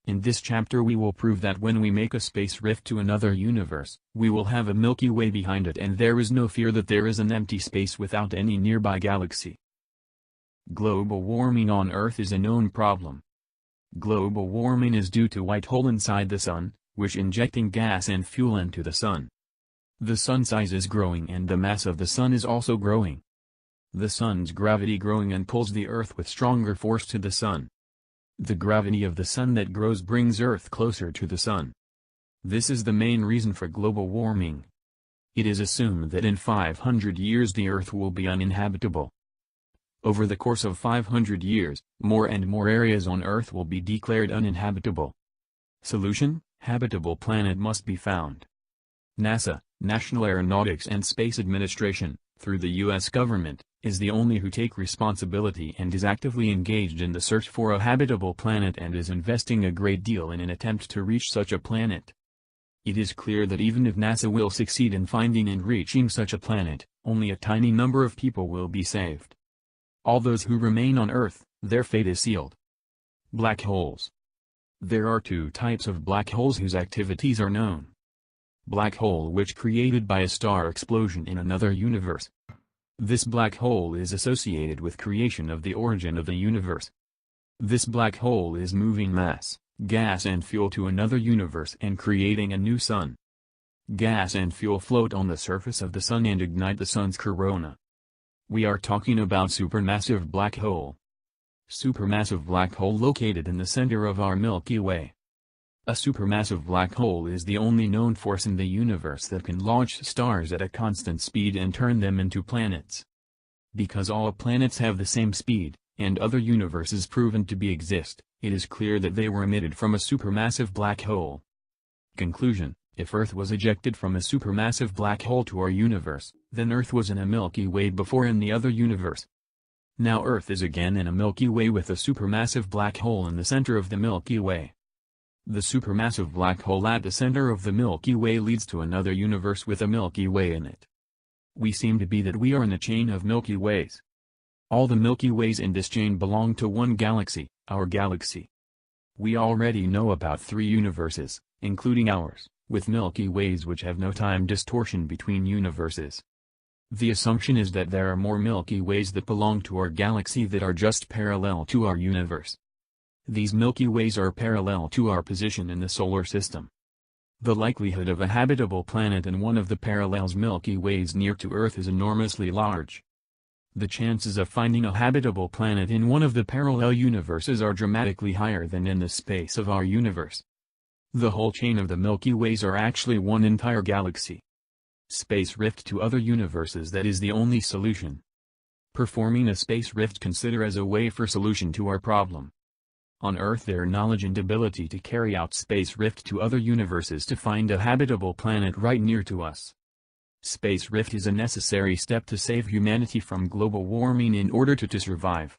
In this chapter we will prove that when we make a space rift to another universe, we will have a Milky Way behind it and there is no fear that there is an empty space without any nearby galaxy. Global warming on Earth is a known problem. Global warming is due to white hole inside the Sun, which injecting gas and fuel into the Sun. The Sun size is growing and the mass of the Sun is also growing. The Sun's gravity growing and pulls the Earth with stronger force to the Sun. The gravity of the Sun that grows brings Earth closer to the Sun. This is the main reason for global warming. It is assumed that in 500 years the Earth will be uninhabitable. Over the course of 500 years, more and more areas on Earth will be declared uninhabitable. Solution: habitable planet must be found. NASA, National Aeronautics and Space Administration, through the U.S. government, is the only who take responsibility and is actively engaged in the search for a habitable planet and is investing a great deal in an attempt to reach such a planet. It is clear that even if NASA will succeed in finding and reaching such a planet, only a tiny number of people will be saved. All those who remain on Earth, their fate is sealed. Black holes. There are two types of black holes whose activities are known. Black hole which created by a star explosion in another universe. This black hole is associated with creation of the origin of the universe. This black hole is moving mass, gas and fuel to another universe and creating a new sun. Gas and fuel float on the surface of the Sun and ignite the Sun's corona. We are talking about supermassive black hole. Supermassive black hole located in the center of our Milky Way. A supermassive black hole is the only known force in the universe that can launch stars at a constant speed and turn them into planets. Because all planets have the same speed, and other universes proven to be exist, it is clear that they were emitted from a supermassive black hole. Conclusion: if Earth was ejected from a supermassive black hole to our universe, then Earth was in a Milky Way before in the other universe. Now Earth is again in a Milky Way with a supermassive black hole in the center of the Milky Way. The supermassive black hole at the center of the Milky Way leads to another universe with a Milky Way in it. We seem to be that we are in a chain of Milky Ways. All the Milky Ways in this chain belong to one galaxy, our galaxy. We already know about 3 universes, including ours, with Milky Ways which have no time distortion between universes. The assumption is that there are more Milky Ways that belong to our galaxy that are just parallel to our universe. These Milky Ways are parallel to our position in the solar system. The likelihood of a habitable planet in one of the parallels Milky Ways near to Earth is enormously large. The chances of finding a habitable planet in one of the parallel universes are dramatically higher than in the space of our universe. The whole chain of the Milky Ways are actually one entire galaxy. Space rift to other universes, that is the only solution. Performing a space rift consider as a way for solution to our problem. On Earth their knowledge and ability to carry out space rift to other universes to find a habitable planet right near to us. Space rift is a necessary step to save humanity from global warming in order to survive.